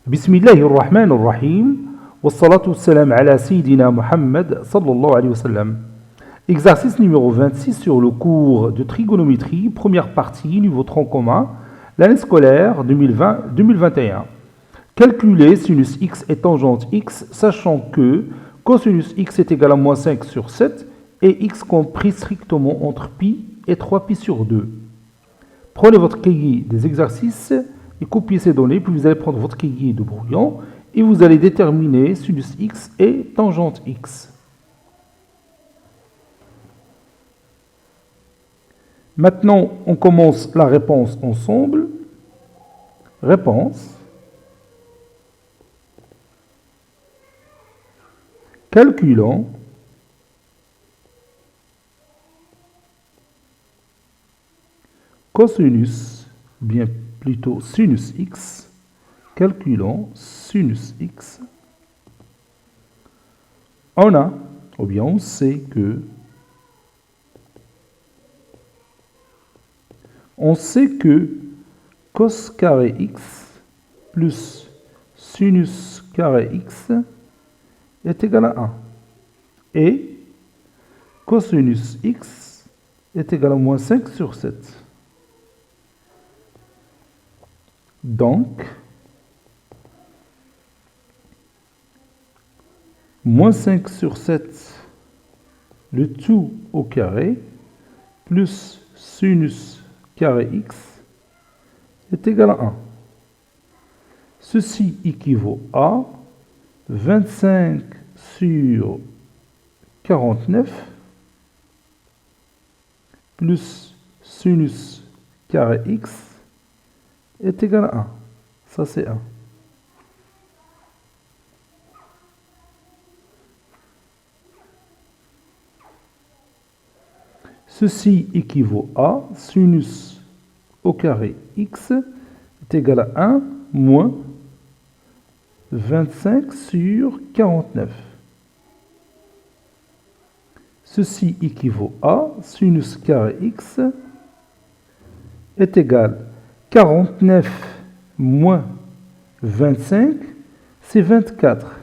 بسم الله الرحمن الرحيم والصلاة والسلام على سيدنا Muhammad sallallahu alayhi wa sallam. Exercice numéro 26 sur le cours de trigonométrie, première partie, niveau tronc commun, l'année scolaire 2020-2021. Calculez sinus x et tangente x, sachant que cosinus x est égal à moins 5 sur 7 et x compris strictement entre pi et 3pi sur 2. Prenez votre cahier des exercices et copiez ces données, puis vous allez prendre votre cahier de brouillon et vous allez déterminer sinus x et tangente x. Maintenant, on commence la réponse ensemble. Réponse. Calculons cosinus, bien plutôt sinus x. Calculons sinus x. On a, ou bien on sait que cos carré x plus sinus carré x est égal à 1. Et cosinus x est égal à moins 5 sur 7. Donc, moins 5 sur 7, le tout au carré, plus sinus carré x est égal à 1. Ceci équivaut à 25 sur 49 plus sinus carré x est égal à 1. Ça, c'est 1. Ceci équivaut à sinus au carré x est égal à 1 moins 25 sur 49. Ceci équivaut à sinus carré x est égal à 49 moins 25, c'est 24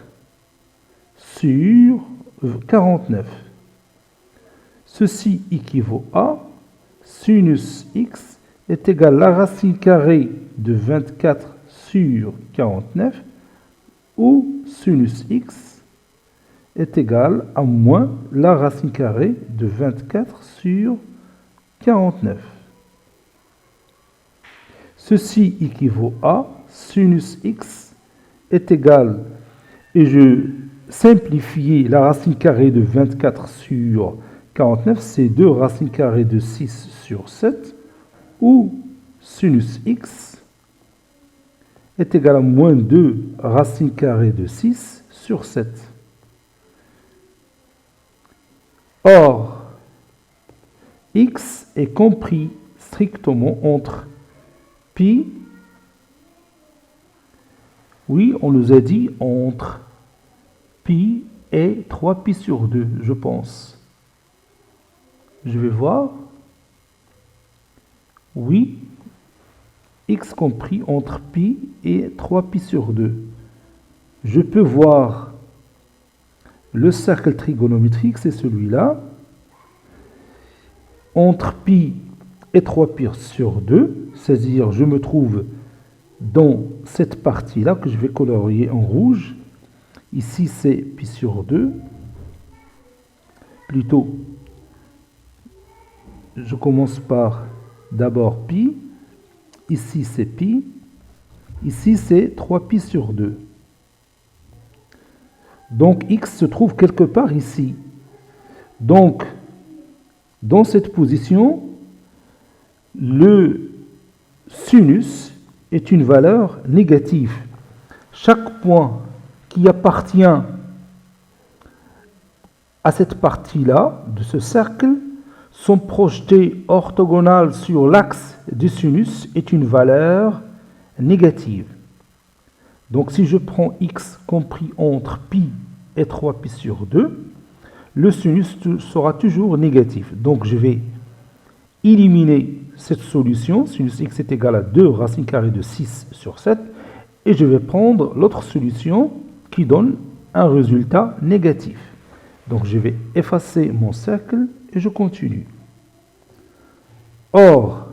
sur 49. Ceci équivaut à sinus x est égal à la racine carrée de 24 sur 49 ou sinus x est égal à moins la racine carrée de 24 sur 49. Ceci équivaut à sinus x est égal, et je simplifie la racine carrée de 24 sur 49, c'est 2 racines carrées de 6 sur 7, ou sinus x est égal à moins 2 racines carrées de 6 sur 7. Or, x est compris strictement entre pi, oui, on nous a dit entre pi et 3pi sur 2, je pense. Je vais voir. Oui, x compris entre pi et 3pi sur 2. Je peux voir le cercle trigonométrique, c'est celui-là. Entre pi et 3pi sur 2, c'est-à-dire je me trouve dans cette partie-là que je vais colorier en rouge. Ici, c'est pi sur 2. Plutôt, je commence par d'abord pi. Ici, c'est pi. Ici, c'est 3pi sur 2. Donc, x se trouve quelque part ici. Donc, dans cette position, le sinus est une valeur négative. Chaque point qui appartient à cette partie-là de ce cercle sont projetés orthogonales sur l'axe du sinus est une valeur négative. Donc si je prends x compris entre pi et 3pi sur 2, le sinus sera toujours négatif. Donc je vais éliminer cette solution, sinus x est égal à 2 racine carrée de 6 sur 7, et je vais prendre l'autre solution qui donne un résultat négatif. Donc je vais effacer mon cercle et je continue. Or,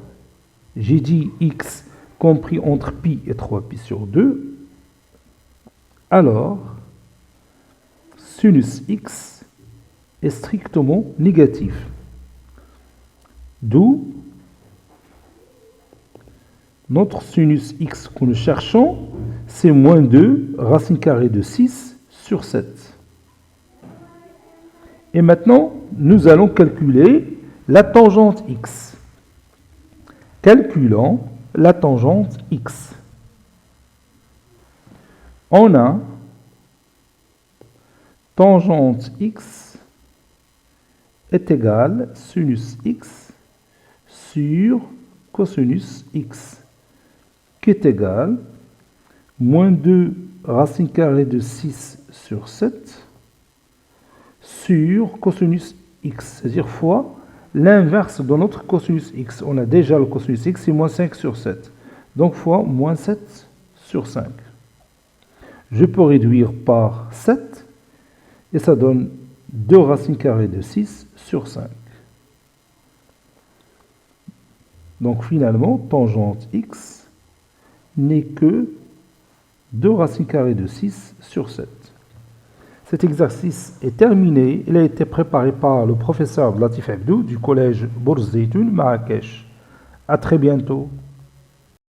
j'ai dit x compris entre pi et 3pi sur 2. Alors, sinus x est strictement négatif. D'où notre sinus x que nous cherchons, c'est moins 2 racine carrée de 6 sur 7. Et maintenant, nous allons calculer la tangente x. Calculons la tangente x. On a tangente x est égale sinus x sur cosinus x, qui est égal moins 2 racine carrée de 6 sur 7 sur cosinus x, c'est-à-dire fois l'inverse de notre cosinus x. On a déjà le cosinus x, c'est moins 5 sur 7. Donc fois moins 7 sur 5. Je peux réduire par 7 et ça donne 2 racines carrées de 6 sur 5. Donc finalement, tangente x n'est que 2 racines carrées de 6 sur 7. Cet exercice est terminé. Il a été préparé par le professeur Latif Abdou du collège Bourz Zeytoun, Marrakech. À très bientôt.